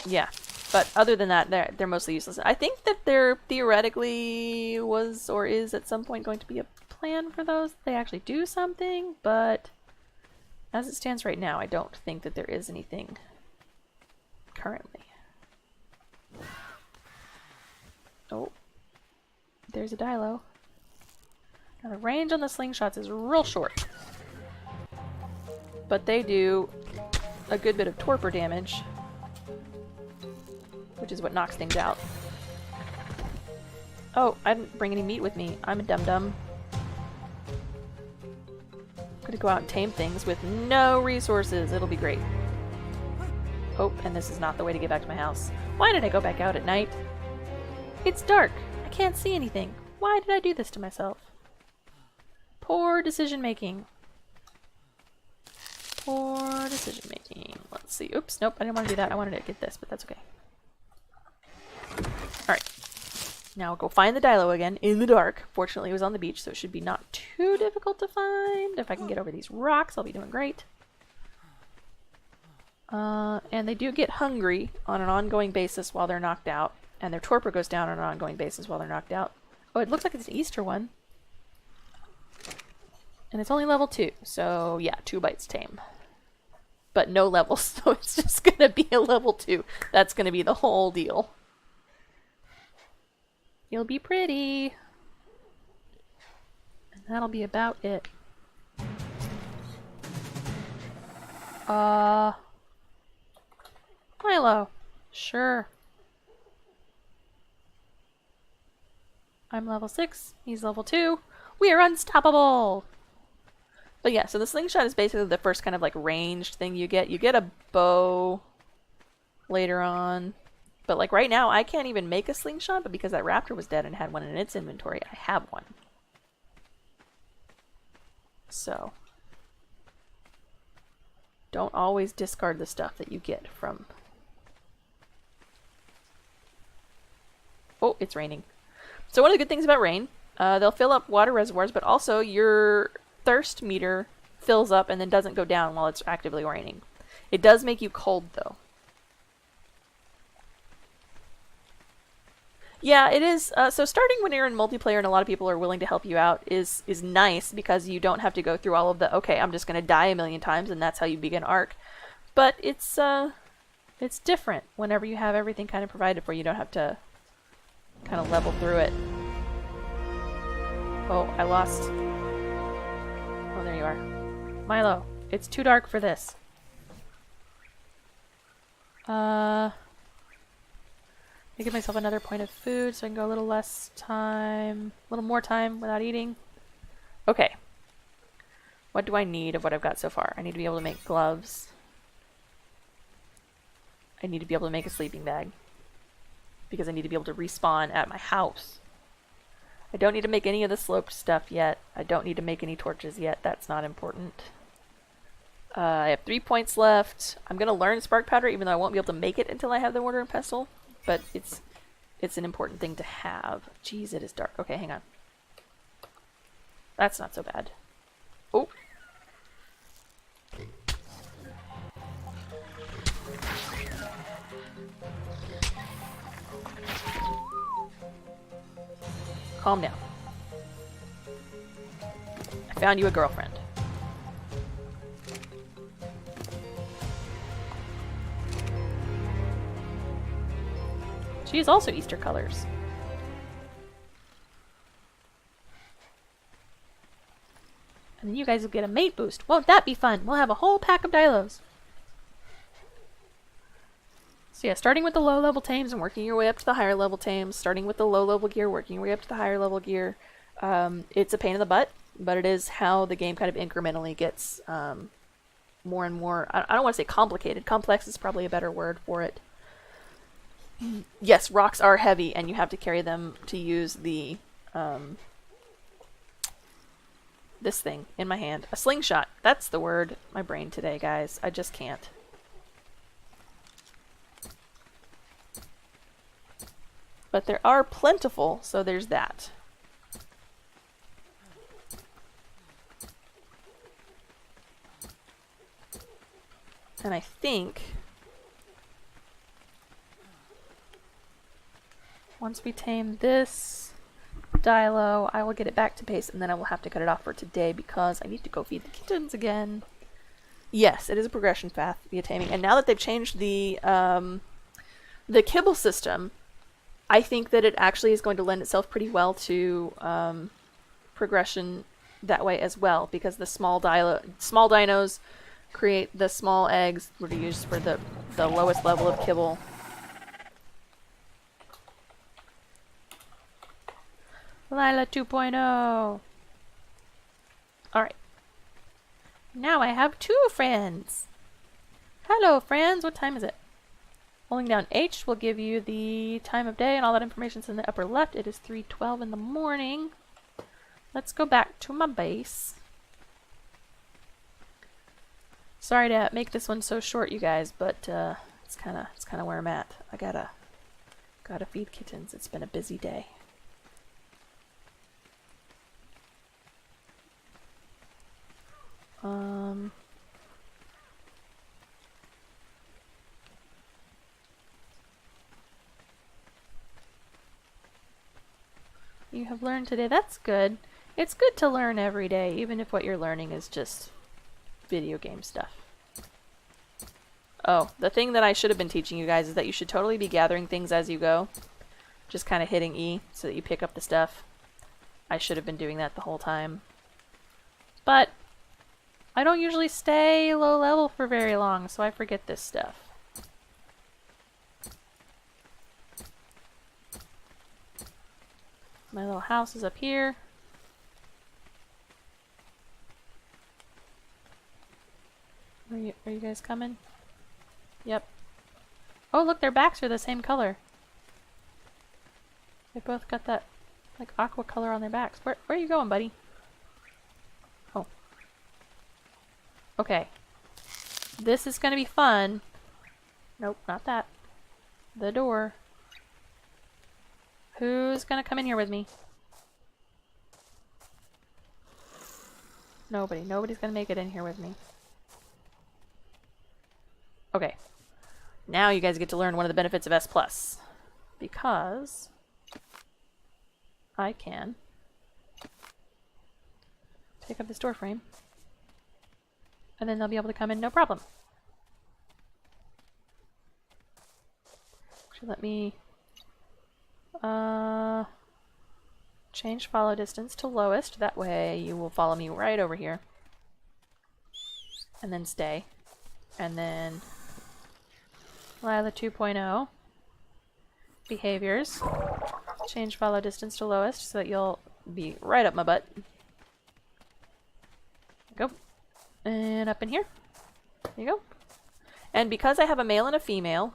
Yeah, but other than that, they're mostly useless. I think that there theoretically was or is at some point going to be a plan for those. They actually do something, but as it stands right now, I don't think that there is anything currently. Oh, there's a Dilo. Now the range on the slingshots is real short. But they do a good bit of torpor damage, which is what knocks things out. Oh, I didn't bring any meat with me. I'm a dum-dum. I'm gonna go out and tame things with no resources. It'll be great. Oh, and this is not the way to get back to my house. Why did I go back out at night? It's dark. I can't see anything. Why did I do this to myself? Poor decision making. Poor decision making. Let's see. Oops, nope, I didn't want to do that. I wanted to get this, but that's okay. Alright. Now I'll go find the Dilo again in the dark. Fortunately, it was on the beach, so it should be not too difficult to find. If I can get over these rocks, I'll be doing great. And they do get hungry on an ongoing basis while they're knocked out. And their torpor goes down on an ongoing basis while they're knocked out. Oh, it looks like it's an Easter one. And it's only level 2, so yeah, 2 bites tame. But no levels, so it's just gonna be a level 2. That's gonna be the whole deal. You'll be pretty. And that'll be about it. Milo. Sure. I'm level 6, he's level 2. We are unstoppable! But yeah, so the slingshot is basically the first kind of like ranged thing you get. You get a bow later on. But like right now, I can't even make a slingshot, but because that raptor was dead and had one in its inventory, I have one. So, don't always discard the stuff that you get from... Oh, it's raining. So one of the good things about rain, they'll fill up water reservoirs, but also your thirst meter fills up and then doesn't go down while it's actively raining. It does make you cold though. Yeah, it is. So starting when you're in multiplayer and a lot of people are willing to help you out is nice because you don't have to go through all of the, okay, I'm just going to die a million times and that's how you begin Ark. But it's different whenever you have everything kind of provided for you. You don't have to kind of level through it. Oh, I lost. Oh, there you are. Milo, it's too dark for this. I give myself another point of food so I can go a little less time, a little more time without eating. Okay. What do I need of what I've got so far? I need to be able to make gloves. I need to be able to make a sleeping bag. Because I need to be able to respawn at my house. I don't need to make any of the sloped stuff yet. I don't need to make any torches yet. That's not important. I have 3 points left. I'm going to learn spark powder even though I won't be able to make it until I have the mortar and pestle. But it's an important thing to have. Jeez, it is dark. Okay, hang on. That's not so bad. Oh. Calm down. I found you a girlfriend. She is also Easter colors. And then you guys will get a mate boost. Won't that be fun? We'll have a whole pack of Dilos. So yeah, starting with the low level tames and working your way up to the higher level tames. Starting with the low level gear, working your way up to the higher level gear. It's a pain in the butt, but it is how the game kind of incrementally gets more and more... I don't want to say complicated. Complex is probably a better word for it. Yes, rocks are heavy, and you have to carry them to use the... this thing in my hand. A slingshot. That's the word. My brain today, guys. I just can't. But there are plentiful, so there's that. And I think once we tame this Dilo, I will get it back to pace, and then I will have to cut it off for today because I need to go feed the kittens again. Yes, it is a progression path via taming, and now that they've changed the kibble system, I think that it actually is going to lend itself pretty well to progression that way as well, because the small dinos create the small eggs that are used for the lowest level of kibble. Lila 2.0. Alright. Now I have 2 friends. Hello, friends. What time is it? Holding down H will give you the time of day and all that information's in the upper left. It is 3:12 in the morning. Let's go back to my base. Sorry to make this one so short, you guys, but it's kind of where I'm at. I gotta feed kittens. It's been a busy day. You have learned today. That's good. It's good to learn every day, even if what you're learning is just video game stuff. Oh, the thing that I should have been teaching you guys is that you should totally be gathering things as you go. Just kind of hitting E so that you pick up the stuff. I should have been doing that the whole time. But I don't usually stay low level for very long, so I forget this stuff. My little house is up here. Are you guys coming? Yep. Oh, look, their backs are the same color. They both got that, like, aqua color on their backs. Where are you going, buddy? Oh. Okay. This is gonna be fun. Nope, not that. The door. Who's gonna come in here with me? Nobody. Nobody's gonna make it in here with me. Okay. Now you guys get to learn one of the benefits of S+. Because I can pick up this door frame. And then they'll be able to come in no problem. Actually, let me Change follow distance to lowest. That way you will follow me right over here. And then stay. And then Lila 2.0. Behaviors. Change follow distance to lowest so that you'll be right up my butt. Go. And up in here. There you go. And because I have a male and a female...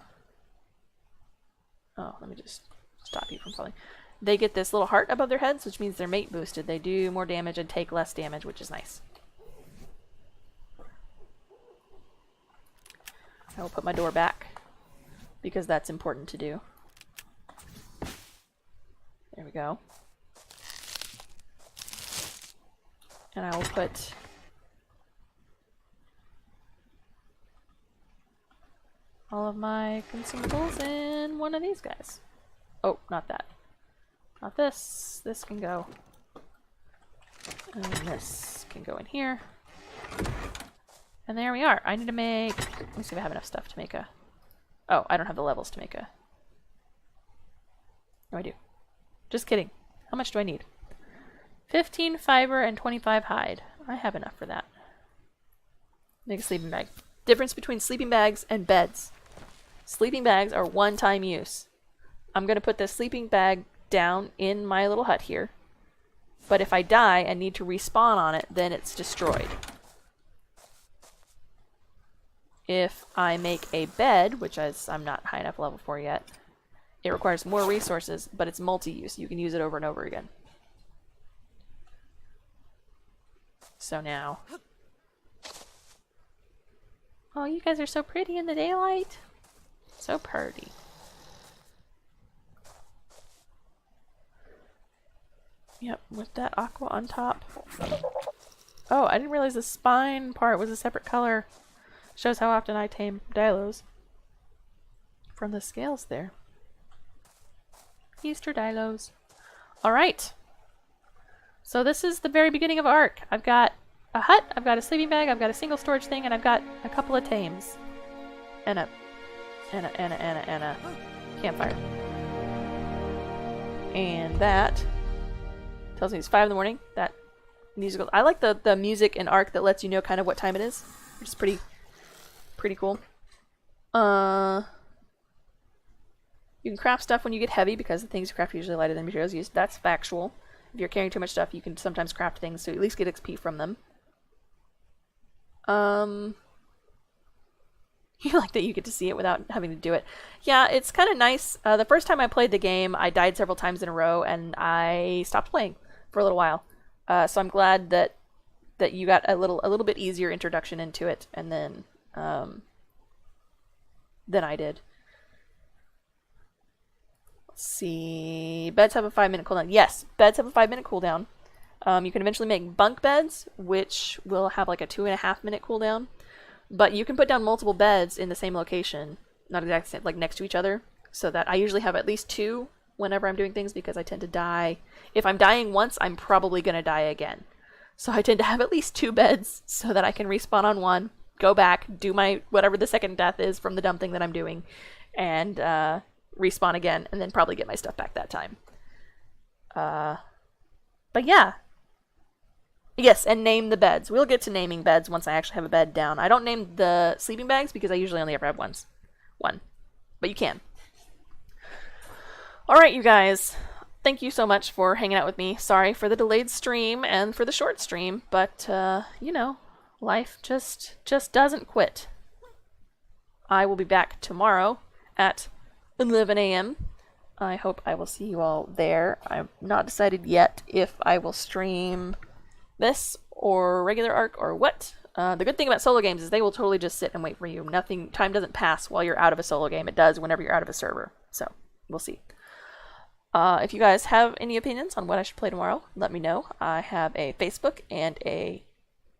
Oh, let me just stop you from falling. They get this little heart above their heads, which means they're mate boosted. They do more damage and take less damage, which is nice. I will put my door back because that's important to do. There we go. And I will put all of my consumables in one of these guys. Oh, not that. Not this. This can go. And this can go in here. And there we are. I need to make... Let me see if I have enough stuff to make a... Oh, I don't have the levels to make a... No, I do. Just kidding. How much do I need? 15 fiber and 25 hide. I have enough for that. Make a sleeping bag. Difference between sleeping bags and beds. Sleeping bags are one-time use. I'm going to put the sleeping bag down in my little hut here. But if I die and need to respawn on it, then it's destroyed. If I make a bed, which I'm not high enough level for yet, it requires more resources, but it's multi-use. You can use it over and over again. So now... Oh, you guys are so pretty in the daylight. So pretty. Yep, with that aqua on top. Oh, I didn't realize the spine part was a separate color. Shows how often I tame Dilos. From the scales there. Easter Dilos. Alright. So this is the very beginning of Ark. I've got a hut, I've got a sleeping bag, I've got a single storage thing, and I've got a couple of tames. And a campfire. And that tells me it's 5 in the morning. That musical. I like the music in Ark that lets you know kind of what time it is. Which is pretty cool. You can craft stuff when you get heavy because the things you craft are usually lighter than materials used. That's factual. If you're carrying too much stuff, you can sometimes craft things to at least get XP from them. You like that you get to see it without having to do it. Yeah, it's kind of nice. The first time I played the game, I died several times in a row, and I stopped playing for a little while. So I'm glad that you got a little bit easier introduction into it, and then than I did. Let's see. Beds have a 5-minute cooldown. Yes, beds have a 5-minute cooldown. You can eventually make bunk beds, which will have like a 2.5-minute cooldown. But you can put down multiple beds in the same location, not exactly like next to each other, so that I usually have at least 2 whenever I'm doing things because I tend to die. If I'm dying once, I'm probably going to die again. So I tend to have at least 2 beds so that I can respawn on one, go back, do my whatever the second death is from the dumb thing that I'm doing, and respawn again, and then probably get my stuff back that time. But yeah. Yes, and name the beds. We'll get to naming beds once I actually have a bed down. I don't name the sleeping bags because I usually only ever have one. But you can. Alright, you guys. Thank you so much for hanging out with me. Sorry for the delayed stream and for the short stream, but, you know, life just doesn't quit. I will be back tomorrow at 11 a.m. I hope I will see you all there. I'm not decided yet if I will stream this or regular Ark or what. The good thing about solo games is they will totally just sit and wait for you. Time doesn't pass while you're out of a solo game. It does whenever you're out of a server. So, we'll see. If you guys have any opinions on what I should play tomorrow, let me know. I have a Facebook and a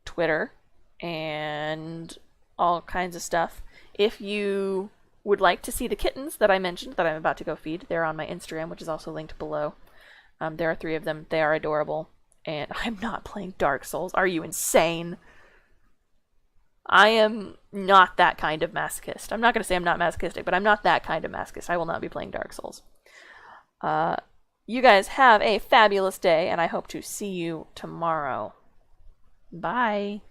Twitter and all kinds of stuff. If you would like to see the kittens that I mentioned that I'm about to go feed, they're on my Instagram, which is also linked below. There are 3 of them. They are adorable. And I'm not playing Dark Souls. Are you insane? I am not that kind of masochist. I'm not going to say I'm not masochistic, but I'm not that kind of masochist. I will not be playing Dark Souls. You guys have a fabulous day, and I hope to see you tomorrow. Bye.